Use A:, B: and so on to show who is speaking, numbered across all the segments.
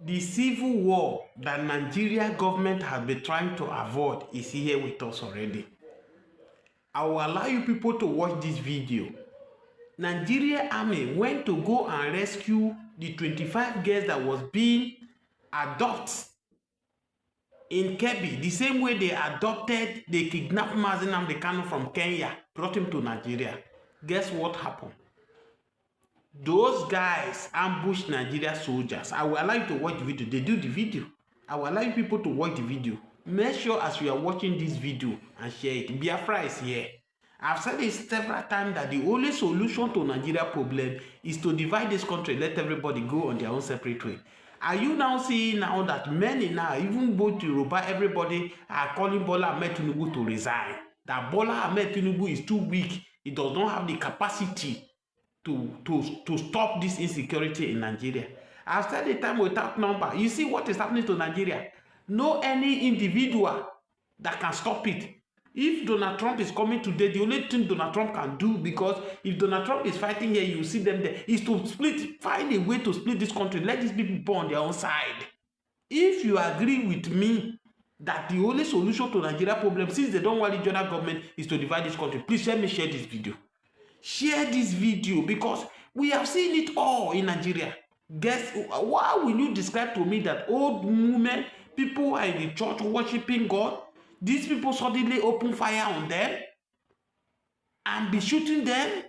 A: The civil war that Nigeria government has been trying to avoid is here with us already. I will allow you people to watch this video. Nigeria army went to go and rescue the 25 girls that was being adopted in Kebbi, the same way they adopted, they kidnapped Nnamdi Kanu from Kenya, brought him to Nigeria. Guess what happened? Those guys ambushed Nigeria soldiers. I will allow you to watch the video. They do the video. I will allow you people to watch the video. Make sure as you are watching this video and share it. Biafra is here. I've said it several times that the only solution to Nigeria problem is to divide this country, let everybody go on their own separate way. Are you now seeing now that many now, even both Yoruba, everybody are calling Bola Ahmed Tinubu to resign? That Bola Ahmed Tinubu is too weak. He does not have the capacity to stop this insecurity in Nigeria. I've said the time without number. You see what is happening to Nigeria? No any individual that can stop it. If Donald Trump is coming today, the only thing Donald Trump can do, because if Donald Trump is fighting here, you see them there, is to find a way to split this country. Let these people go on their own side. If you agree with me that the only solution to Nigeria problem, since they don't want regional government, is to divide this country, please let me share this video. Share this video, because we have seen it all in Nigeria. Guess why will you describe to me that old women, people who are in the church worshiping God, these people suddenly open fire on them and be shooting them?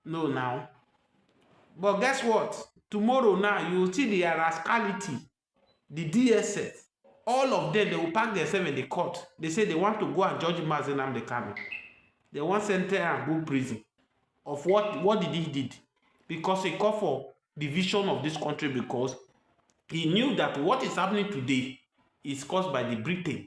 A: No, now. But guess what? Tomorrow now, you will see the rascality, the DSS, all of them, they will pack themselves in the court. They say they want to go and judge Nnamdi Kanu. They want to send him and go prison. Of what did he did? Because he called for division of this country, because he knew that what is happening today is caused by the Britain.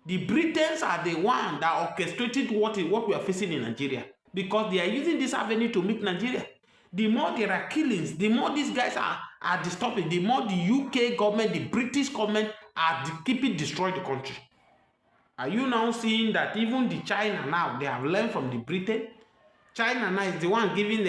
A: The Britons are the one that orchestrated what we are facing in Nigeria, because they are using this avenue to make Nigeria. The more there are killings, the more these guys are disturbing, the more the UK government, the British government are keeping destroying the country. Are you now seeing that even the China now, they have learned from the Britain? China now is the one giving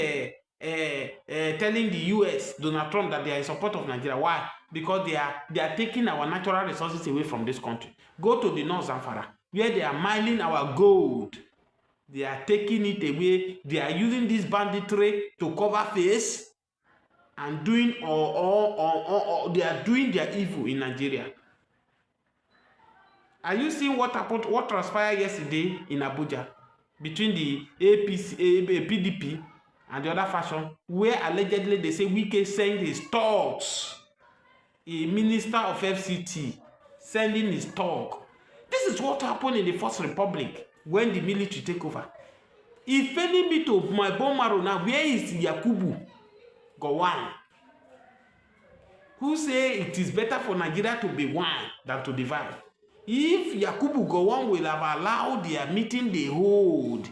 A: telling the US, Donald Trump, that they are in support of Nigeria. Why? Because they are taking our natural resources away from this country. Go to the North Zamfara, where they are mining our gold. They are taking it away. They are using this banditry to cover face and doing they are doing their evil in Nigeria. Are you seeing what happened, what transpired yesterday in Abuja between the PDP and the other faction, where allegedly they say Wike sent his thugs, a minister of FCT sending his thug. This is what happened in the First Republic when the military take over. If failing me to my bone marrow now, where is Yakubu Gowon, who say it is better for Nigeria to be one than to divide? If Yakubu Gowon will have allowed their meeting they hold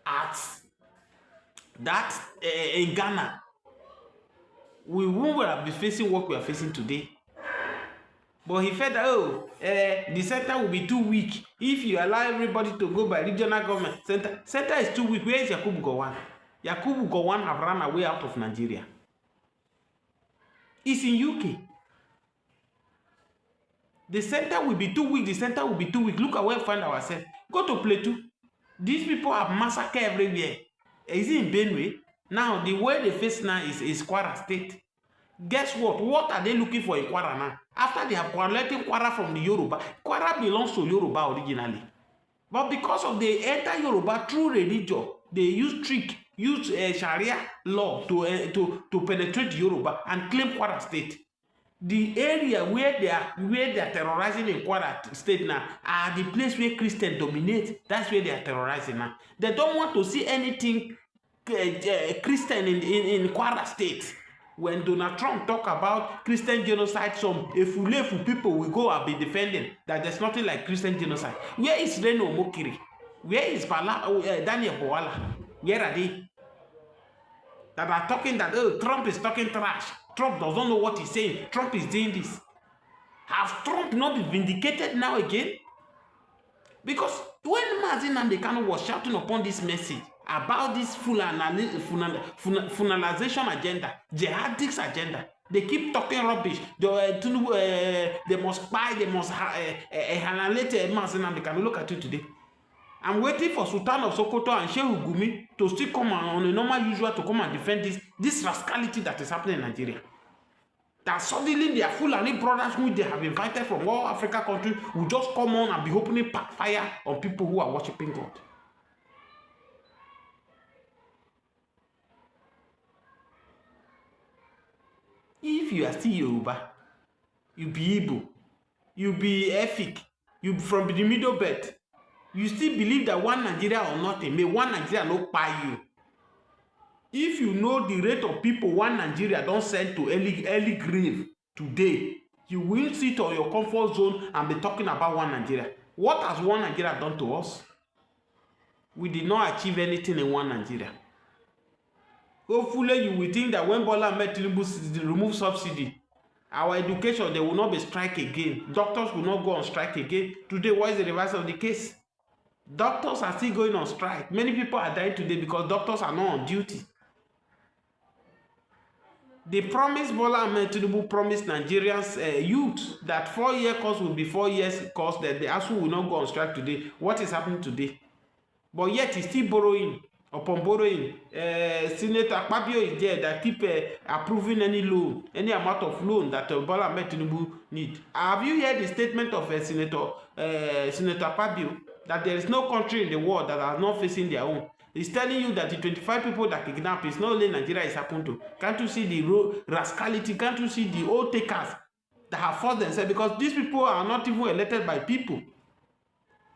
A: at that in Ghana, we won't have been facing what we are facing today. But he felt that, the center will be too weak if you allow everybody to go by regional government. Center is too weak. Where is Yakubu Gowon? Yakubu Gowon have run away out of Nigeria. It's in UK. The center will be too weak. The center will be too weak. Look at where we find ourselves. Go to Plateau. These people have massacred everywhere. Is it in Benue? Now, the way they face now is Kwara State. Guess what? What are they looking for in Kwara now? After they have collected Kwara from the Yoruba, Kwara belongs to Yoruba originally. But because of they enter Yoruba through religion, they use Sharia law to penetrate Yoruba and claim Kwara State. The area where they are terrorizing in Kwara State now are the place where Christians dominate. That's where they are terrorizing now. They don't want to see anything Christian in Kwara State. When Donald Trump talk about Christian genocide, some efulefu people will go and be defending that there's nothing like Christian genocide. Where is Reno Mokiri? Where is Daniel Bowala? Where are they? That are talking that Trump is talking trash. Trump doesn't know what he's saying. Trump is doing this. Have Trump not been vindicated now again? Because when Nnamdi Kanu was shouting upon this message about this fulanization agenda, jihadist agenda, They keep talking rubbish. They must buy, they must annihilate Nnamdi Kanu. Look at you today. I'm waiting for Sultan of Sokoto and Shehu Gumi to still come on a normal usual to come and defend this rascality that is happening in Nigeria. That suddenly their Fulani brothers who they have invited from all Africa countries will just come on and be opening fire on people who are worshiping God. If you are still Yoruba, you be Igbo, you be Efik, you be from the Middle Belt, you still believe that one Nigeria or nothing, may one Nigeria not buy you. If you know the rate of people one Nigeria don't send to early grave today, you will sit on your comfort zone and be talking about one Nigeria. What has one Nigeria done to us? We did not achieve anything in one Nigeria. Hopefully you will think that when Bola Ahmed Tinubu remove subsidy, our education, they will not be strike again. Doctors will not go on strike again. Today, what is the reverse of the case? Doctors are still going on strike. Many people are dying today because doctors are not on duty. They promised, Bola Ahmed Tinubu promised Nigerians youth that 4-year course will be 4 years course, that the ASU will not go on strike today. What is happening today? But yet he's still borrowing. Upon borrowing, Senator Akpabio is there that keep approving any loan, any amount of loan that Bola Ahmed Tinubu need. Have you heard the statement of Senator Akpabio that there is no country in the world that are not facing their own? He's telling you that the 25 people that kidnap is not only Nigeria is happened to. Can't you see the rascality? Can't you see the old takers that have forced themselves? Because these people are not even elected by people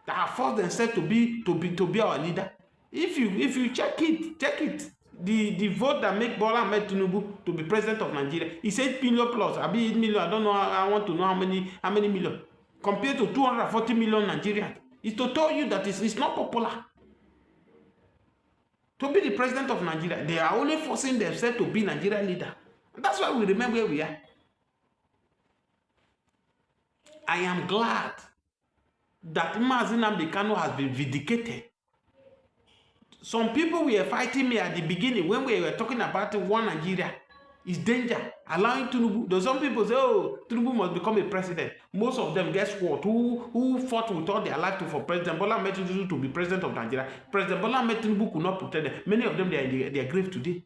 A: that have forced themselves to be our leader. If you check it, the vote that make Bola Ahmed Tinubu to be president of Nigeria is 8 million plus. I be 8 million. I don't know. I want to know how many million compared to 240 million Nigerians. It's to tell you that it's not popular to be the president of Nigeria. They are only forcing themselves to be Nigeria leader. And that's why we remain where we are. I am glad that Nnamdi Kanu has been vindicated. Some people were fighting me at the beginning when we were talking about one Nigeria. It's danger. Allowing Tinubu. Though some people say, oh, Tinubu must become a president. Most of them, guess what? Who fought with all their life for President Bola Ahmed Tinubu to be president of Nigeria? President Bola Ahmed Tinubu could not protect them. Many of them, they are in their grave today.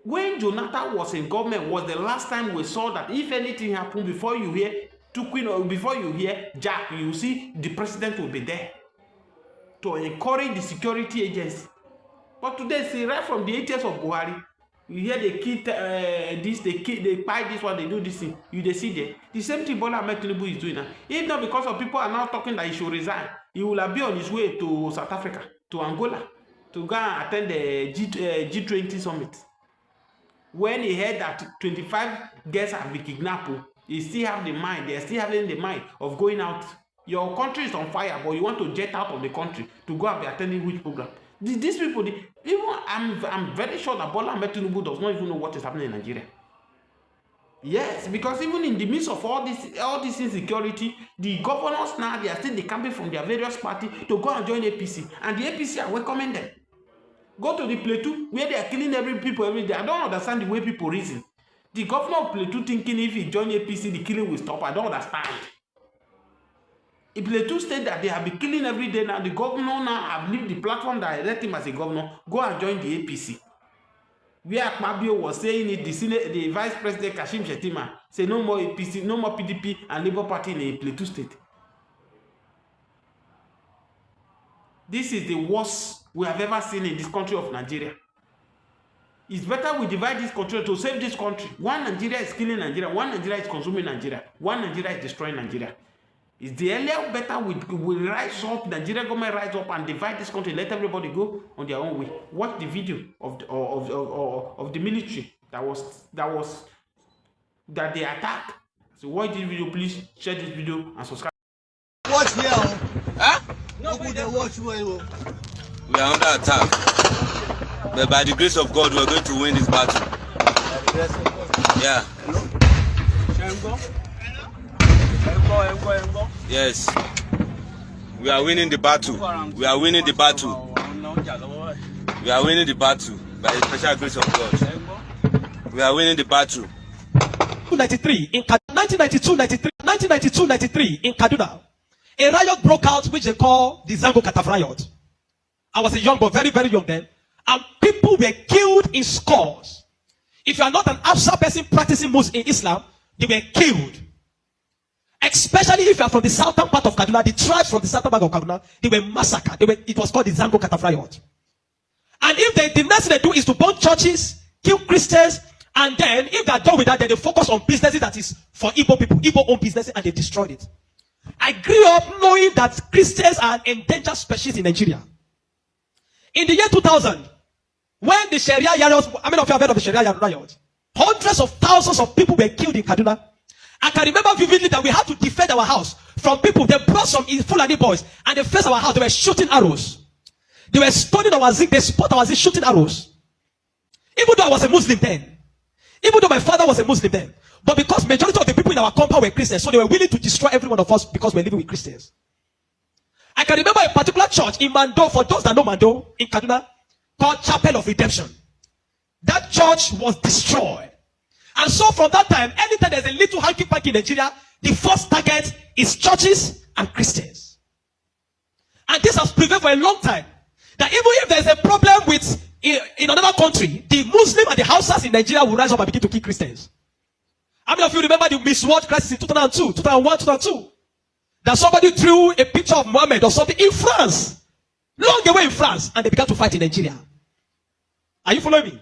A: When Jonathan was in government, was the last time we saw that if anything happened before you hear Tukwin or before you hear Jack, you see the president will be there to encourage the security agency. But today, see, right from the 8 years of Buhari, you hear they kill this, they buy this one, they do this thing. You see there. The same thing Bola Ahmed Tinubu is doing now. If not because of people are now talking that he should resign, he will be on his way to South Africa, to Angola, to go and attend the G20 summit. When he heard that 25 girls have been kidnapped, he still have the mind, they are still having the mind of going out. Your country is on fire, but you want to jet out of the country to go and be attending which program? These people, I'm very sure that Bola Ahmed Tinubu does not even know what is happening in Nigeria. Yes, because even in the midst of all this insecurity, the governors now, they are still decamping from their various parties to go and join APC. And the APC are welcoming them. Go to the Plateau, where they are killing people every day. I don't understand the way people reason. The governor of Plateau thinking if he join APC, the killing will stop. I don't understand. If Plateau state that they have been killing every day now, the governor now have left the platform that elect him as a governor, go and join the APC. Where Akpabio was saying it, the Vice President Kashim Shettima say no more APC, no more PDP and Labour Party in a Plateau state. This is the worst we have ever seen in this country of Nigeria. It's better we divide this country to save this country. One Nigeria is killing Nigeria, one Nigeria is consuming Nigeria, one Nigeria is destroying Nigeria. Is the earlier better we rise up, Nigeria government rise up and divide this country, let everybody go on their own way. Watch the video of the military that they attack. So watch this video, please share this video and subscribe.
B: Watch here, huh? No, we watch well.
C: We are under attack, but by the grace of God, we are going to win this battle. Yeah. Yes, we are winning the battle. We are winning the battle. We are winning the battle. By the special grace of God, we are winning the battle.
D: 1992-93 in Kaduna, a riot broke out which they call the Zango Kataf riot. I was a young boy, very, very young then, and people were killed in scores. If you are not an Afsa person practicing Muslim in Islam, they were killed. Especially if you are from the southern part of Kaduna, the tribes from the southern part of Kaduna, they were massacred. It was called the Zango Kataf riot. And if the next thing they do is to burn churches, kill Christians, and then if they are done with that, then they focus on businesses that is for Igbo people, Igbo-owned businesses, and they destroyed it. I grew up knowing that Christians are an endangered species in Nigeria. In the year 2000, when the Sharia riots, how many of you have heard of the Sharia riot? Hundreds of thousands of people were killed in Kaduna. I can remember vividly that we had to defend our house from people. They brought some Fulani boys and they faced our house. They were shooting arrows. They were stoning our zinc. They spot our zinc shooting arrows. Even though I was a Muslim then. Even though my father was a Muslim then. But because majority of the people in our compound were Christians, so they were willing to destroy every one of us because we were living with Christians. I can remember a particular church in Mando, for those that know Mando, in Kaduna, called Chapel of Redemption. That church was destroyed. And so from that time, anytime there's a little hanky-panky in Nigeria, the first target is churches and Christians. And this has prevailed for a long time. That even if there's a problem with in another country, the Muslim and the Hausas in Nigeria will rise up and begin to kill Christians. How many of you remember the Miss World crisis in 2002, 2001, 2002? That somebody drew a picture of Muhammad or something in France, long away in France, and they began to fight in Nigeria. Are you following me?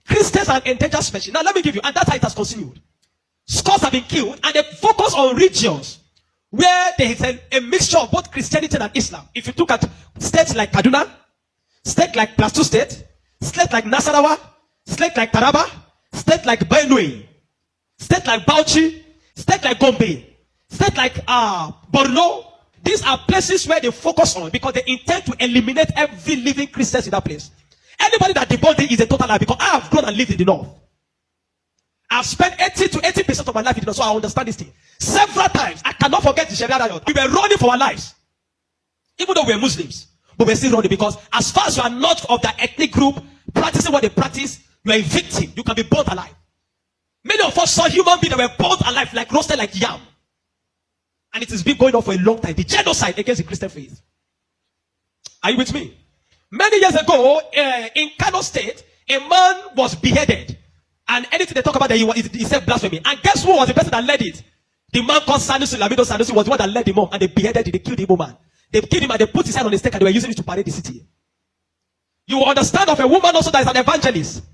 D: Christians are endangered species. Now let me give you, and that's how it has continued. Scores have been killed, and they focus on regions where there is a mixture of both Christianity and Islam. If you look at states like Kaduna, states like Plateau State, states like Nasarawa, states like Taraba, states like Benue, states like Bauchi, states like Gombe, states like Borno. These are places where they focus on because they intend to eliminate every living Christian in that place. Anybody that debunks it is a total lie because I have grown and lived in the north. I've spent 80 to 80% of my life in the north, so I understand this thing. Several times, I cannot forget the Sharia riot. We were running for our lives. Even though we were Muslims, but we're still running because as far as you are not of that ethnic group, practicing what they practice, you are a victim. You can be burnt alive. Many of us saw human beings that were burnt alive, like roasted like yam. And it has been going on for a long time. The genocide against the Christian faith. Are you with me? Many years ago, in Kanu State, a man was beheaded. And anything they talk about, he said blasphemy. And guess who was the person that led it? The man called Sanusi, Lamido Sanusi, was the one that led him on. And they beheaded him, they killed the Igbo man. They killed him and they put his head on the stake and they were using it to parade the city. You will understand of a woman also that is an evangelist.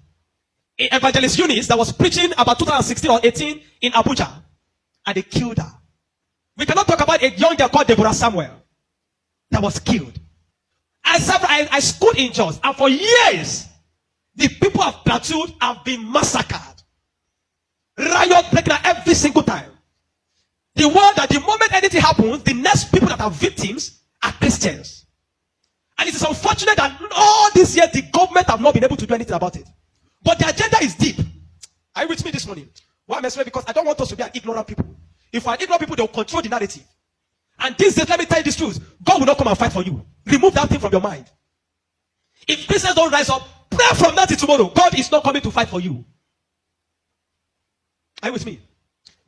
D: An evangelist Eunice that was preaching about 2016 or 18 in Abuja. And they killed her. We cannot talk about a young girl called Deborah Samuel that was killed. I schooled in Jos, and for years, the people of Plateau have been massacred. Riot breaking out every single time. The one that the moment anything happens, the next people that are victims are Christians. And it is unfortunate that all these years, the government have not been able to do anything about it. But the agenda is deep. Are you with me this morning? Why am I saying? Because I don't want us to be an ignorant people. If we are ignorant people, they will control the narrative. And these days, let me tell you this truth. God will not come and fight for you. Remove that thing from your mind. If Christians don't rise up, pray from that till tomorrow. God is not coming to fight for you. Are you with me?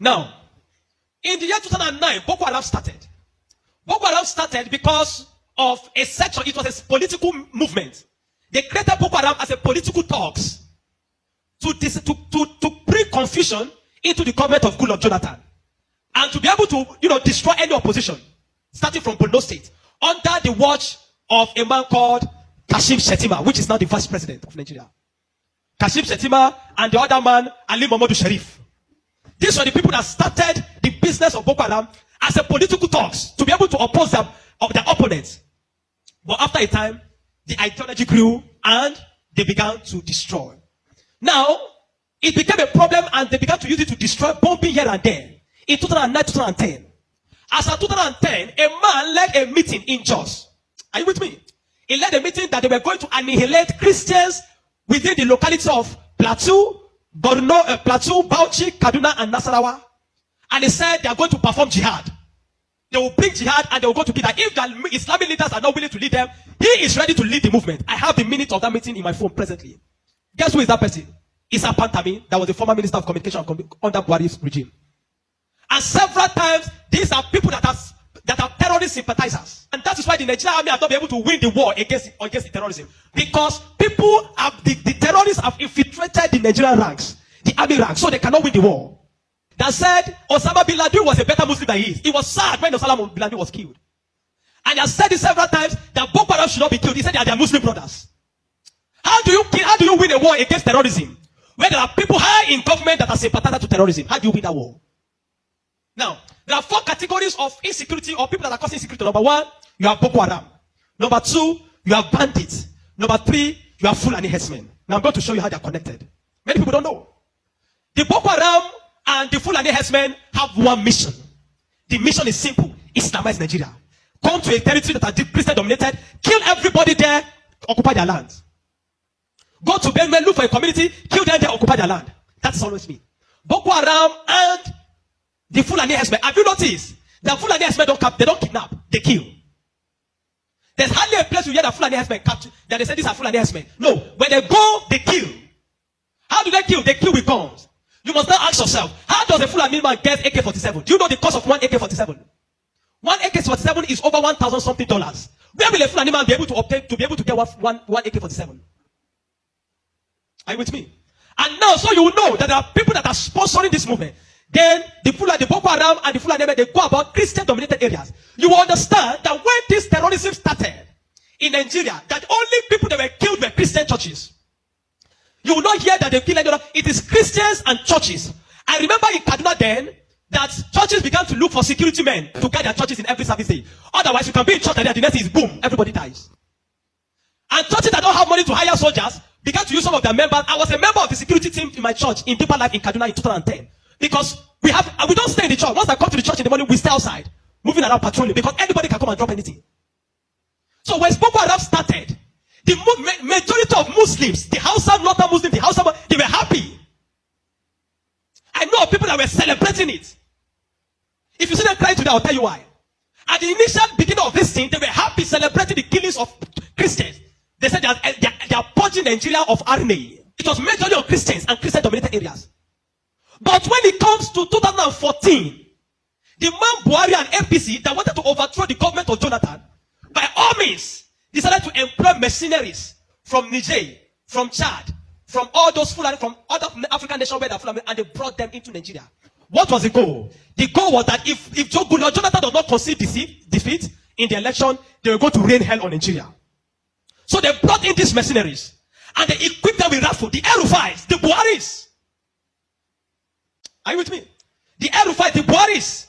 D: Now, in the year 2009, Boko Haram started. Boko Haram started because of a section. It was a political movement. They created Boko Haram as a political talks to bring confusion into the government of Goodluck Jonathan. And to be able to, destroy any opposition, starting from Borno State, under the watch of a man called Kashim Shettima, which is now the vice president of Nigeria. Kashim Shettima and the other man, Ali Mohammed Sharif. These were the people that started the business of Boko Haram as a political talks to be able to oppose their opponents. But after a time, the ideology grew and they began to destroy. Now, it became a problem and they began to use it to destroy, bombing here and there. In 2009, 2010. As of 2010, a man led a meeting in Jos. Are you with me? He led a meeting that they were going to annihilate Christians within the locality of Plateau, Borno, Plateau, Bauchi, Kaduna, and Nasarawa. And he said they are going to perform jihad. They will bring jihad and they will go to kill that. If the Islamic leaders are not willing to lead them, he is ready to lead the movement. I have the minutes of that meeting in my phone presently. Guess who is that person? It's a Pantami that was the former Minister of Communication under Buhari's regime. And several times, these are people that are terrorist sympathizers. And that is why the Nigerian army have not been able to win the war against the terrorism. Because people have, the terrorists have infiltrated the Nigerian ranks, the army ranks, so they cannot win the war. That said, Osama bin Laden was a better Muslim than he is. He was sad when Osama bin Laden was killed. And he has said it several times that Boko Haram should not be killed. He said they are their Muslim brothers. How do you win a war against terrorism? When there are people high in government that are sympathizers to terrorism, how do you win that war? Now, there are 4 categories of insecurity or people that are causing insecurity. Number 1, you have Boko Haram. Number 2, you have bandits. Number 3, you have Fulani herdsmen. Now I'm going to show you how they are connected. Many people don't know. The Boko Haram and the Fulani herdsmen have one mission. The mission is simple: Islamize Nigeria. Come to a territory that is Christian dominated, kill everybody there, occupy their land. Go to Benue, look for a community, kill them there, occupy their land. That's always me. Boko Haram and the Fulani herdsmen. Have you noticed that Fulani herdsmen they don't kidnap, they kill? There's hardly a place you hear that Fulani herdsmen capture that they say these are Fulani herdsmen. No, when they go, they kill. How do they kill? They kill with guns. You must now ask yourself, how does a Fulani man get AK-47? Do you know the cost of one AK-47? One AK-47 is over $1,000 something. Where will a Fulani man be able to obtain to be able to get one AK-47? Are you with me? And now, so you will know that there are people that are sponsoring this movement. Then the Boko Haram and the Fulani, they go about Christian-dominated areas. You will understand that when this terrorism started in Nigeria, that only people that were killed were Christian churches. You will not hear that they kill anyone. It is Christians and churches. I remember in Kaduna then that churches began to look for security men to guide their churches in every service day. Otherwise, you can be in church and the next is boom, everybody dies. And churches that don't have money to hire soldiers began to use some of their members. I was a member of the security team in my church in Deeper Life in Kaduna in 2010. Because we don't stay in the church. Once I come to the church in the morning, we stay outside, moving around patrolling, because anybody can come and drop anything. So when Boko Haram started, the majority of Muslims, the Hausa, Northern Muslims, they were happy. I know of people that were celebrating it. If you see them crying today, I'll tell you why. At the initial beginning of this thing, they were happy celebrating the killings of Christians. They said they are purging Nigeria of RNA. It was majority of Christians and Christian-dominated areas. But when it comes to 2014, the man Buhari and APC that wanted to overthrow the government of Jonathan, by all means, decided to employ mercenaries from Niger, from Chad, from all those Fulani, from other African nations where they're Fulani, and they brought them into Nigeria. What was the goal? The goal was that if Jonathan does not concede defeat in the election, they were going to rain hell on Nigeria. So they brought in these mercenaries, and they equipped them with rifles, the El-Rufais, the Buharis. Are you with me? The El-Rufai, the Buharis.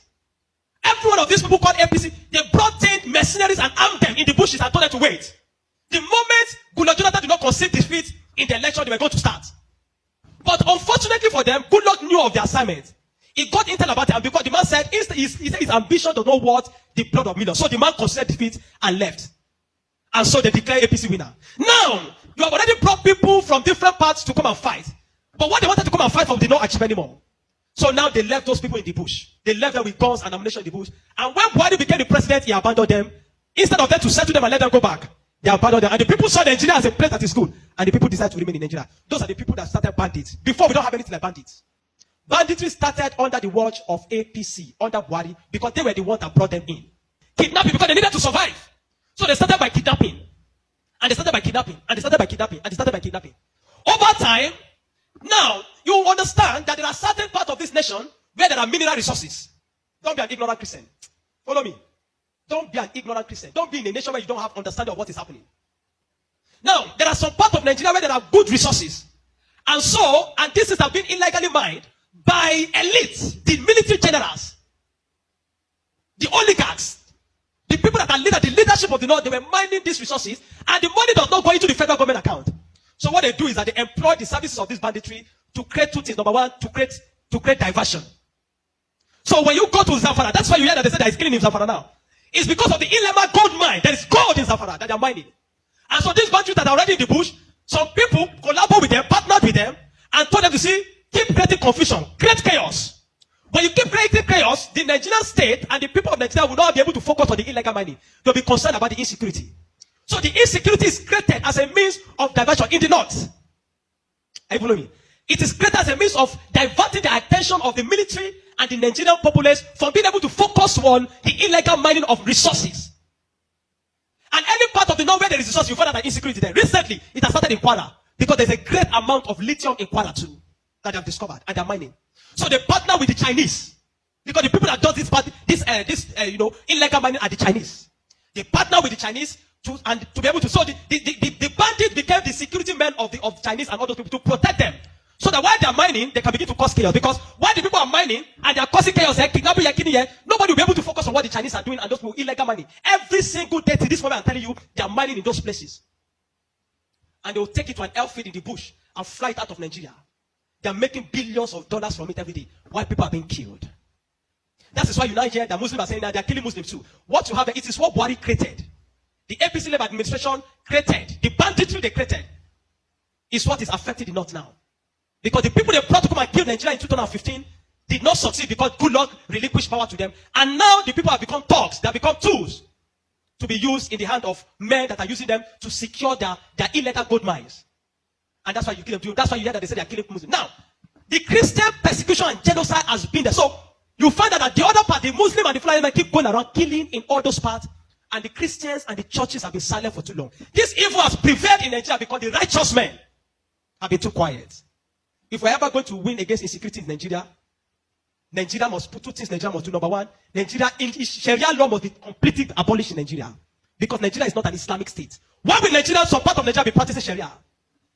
D: Every one of these people called APC, they brought in mercenaries and armed them in the bushes and told them to wait. The moment Jonathan did not concede defeat in the election, they were going to start. But unfortunately for them, Goodluck knew of the assignment. He got intel about it, and because the man said his ambition does not worth the blood of millions. So the man conceded defeat and left. And so they declared APC winner. Now, you have already brought people from different parts to come and fight. But what they wanted to come and fight for did not achieve anymore. So now they left those people in the bush. They left them with guns and ammunition in the bush. And when Buhari became the president, he abandoned them. Instead of them to settle them and let them go back, they abandoned them. And the people saw Nigeria as a place that is good. And the people decided to remain in Nigeria. Those are the people that started bandits. Before, we don't have anything like bandits. Banditry started under the watch of APC, under Buhari, because they were the ones that brought them in. Kidnapping, because they needed to survive. So they started by kidnapping. And they started by kidnapping. And they started by kidnapping. And they started by kidnapping. Over time, now, you understand that there are certain parts of this nation where there are mineral resources. Don't be an ignorant Christian. Follow me. Don't be an ignorant Christian. Don't be in a nation where you don't have understanding of what is happening. Now, there are some parts of Nigeria where there are good resources. And this is have been illegally mined by elites, the military generals, the oligarchs, the people that are the leadership of the North. They were mining these resources, and the money does not go into the federal government account. So what they do is that they employ the services of this banditry to create two things. Number one, to create diversion. So when you go to Zamfara, that's why you hear that they say there is killing in Zamfara now. It's because of the Ilema gold mine. There is gold in Zamfara that they are mining. And so these bandits that are already in the bush, some people collaborate with them, partnered with them, and told them to keep creating confusion, create chaos. When you keep creating chaos, the Nigerian state and the people of Nigeria will not be able to focus on the illegal mining. They'll be concerned about the insecurity. So the insecurity is created as a means of diversion in the north. Are you following me? It is created as a means of diverting the attention of the military and the Nigerian populace from being able to focus on the illegal mining of resources. And any part of the north where there is resource, you find out that insecurity there. Recently, it has started in Kwara because there's a great amount of lithium in Kwara too that they have discovered and they're mining. So they partner with the Chinese because the people that does this illegal mining are the Chinese. They partner with the Chinese to be able to. So the bandits became the security men of Chinese and all those people to protect them. So that while they're mining, they can begin to cause chaos. Because while the people are mining and they're causing chaos, kidnapping, nobody will be able to focus on what the Chinese are doing and those people illegal mining. Every single day to this moment, I'm telling you, they are mining in those places. And they will take it to an airfield in the bush and fly it out of Nigeria. They are making billions of dollars from it every day while people are being killed. That is why you now hear that Muslims are saying that they are killing Muslims too. What you have, it is what Buhari created. The APC-led administration created. The banditry they created is what is affecting the North now. Because the people they brought to come and kill Nigeria in 2015 did not succeed because good luck relinquished power to them. And now the people have become thugs. They have become tools to be used in the hand of men that are using them to secure their illegal gold mines. And that's why you kill them. That's why you hear that they say they are killing Muslims. Now, the Christian persecution and genocide has been there. So you find out that the other part, the Muslim and the Fulani men keep going around killing in all those parts. And the Christians and the churches have been silent for too long. This evil has prevailed in Nigeria because the righteous men have been too quiet. If we're ever going to win against insecurity in Nigeria, Nigeria must put two things Nigeria must do. Number one, Sharia law must be completely abolished in Nigeria. Because Nigeria is not an Islamic state. Why will Nigeria, some part of Nigeria, be practicing Sharia?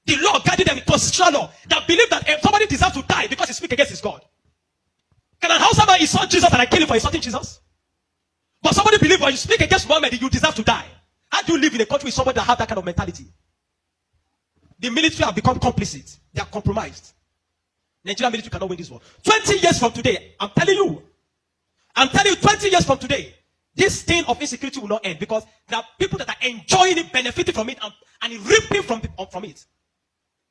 D: The law guiding them in constitutional law that believe that if somebody deserves to die because he speaks against his God. Can an Hausa man insult Jesus and I kill him for insulting Jesus? But somebody believes when you speak against Muhammad, you deserve to die. How do you live in a country with somebody that has that kind of mentality? The military have become complicit. They are compromised. Nigerian military cannot win this war. 20 years from today, I'm telling you, 20 years from today, this thing of insecurity will not end because there are people that are enjoying it, benefiting from it, and reaping from it.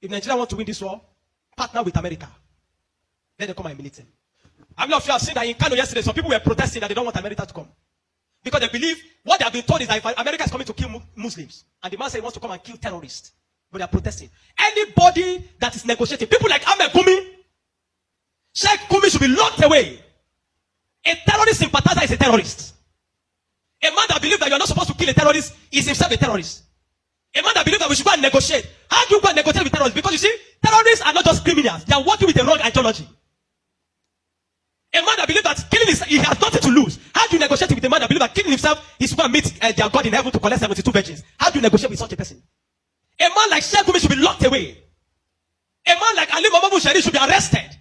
D: If Nigeria wants to win this war, partner with America. Let them come and militate. I mean, if you have seen that in Kanu yesterday, some people were protesting that they don't want America to come. Because they believe what they have been told is that if America is coming to kill Muslims, and the man said he wants to come and kill terrorists, but they are protesting. Anybody that is negotiating, people like Ahmed Gumi, Sheikh Gumi should be locked away. A terrorist sympathizer is a terrorist. A man that believes that you are not supposed to kill a terrorist is himself a terrorist. A man that believes that we should go and negotiate. How do you go and negotiate with terrorists? Because you see, terrorists are not just criminals. They are working with the wrong ideology. A man that believes that killing he has nothing to lose. How do you negotiate with a man that believes that killing himself is going to meet their God in heaven to collect 72 virgins? How do you negotiate with such a person? A man like Sheikh Gumi should be locked away. A man like Ali Muhammad Buhari should be arrested.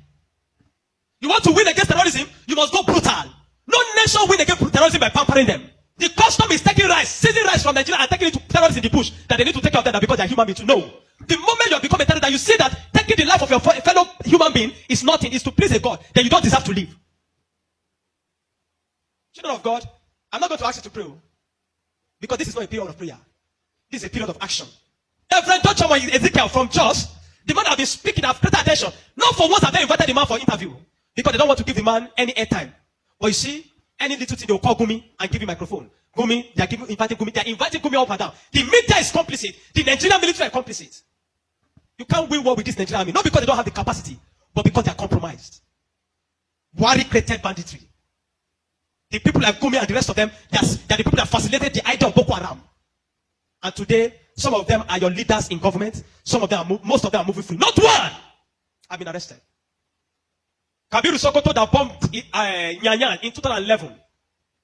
D: You want to win against terrorism, you must go brutal. No nation win against terrorism by pampering them. The custom is taking rice, seizing rice from Nigeria and taking it to terrorists in the bush that they need to take care of them because they are human beings. No. The moment you have become a terrorist, that you see that taking the life of your fellow human being is nothing, is to please a God, then you don't deserve to live. Children of God, I'm not going to ask you to pray because this is not a period of prayer. This is a period of action. Reverend Dr. Ezekiel from Jos, the man that has been speaking, have created attention. Not for once have they invited the man for interview because they don't want to give the man any airtime. But you see, any little thing they will call Gumi and give him microphone. Gumi, they are inviting Gumi up and down. The media is complicit. The Nigerian military are complicit. You can't win war with this Nigerian army, not because they don't have the capacity, but because they are compromised. Buhari created banditry. The people like Gumi and the rest of them, they are the people that facilitated the idea of Boko Haram. And today, some of them are your leaders in government. Some of them, most of them are moving free. Not one have been arrested. Kabiru Sokoto that bombed Nyanyan in 2011.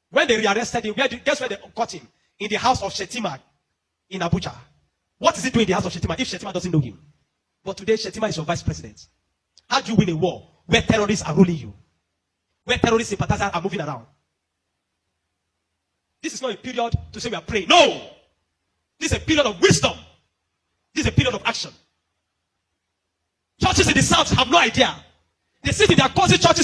D: When they rearrested him, guess where they caught him? In the house of Shetima in Abuja. What is he doing in the house of Shetima if Shetima doesn't know him? But today, Shetima is your vice president. How do you win a war where terrorists are ruling you? Where terrorist sympathizers are moving around? This is not a period to say we are praying. No! This is a period of wisdom. This is a period of action. Churches in the south have no idea. They sit in their cozy churches with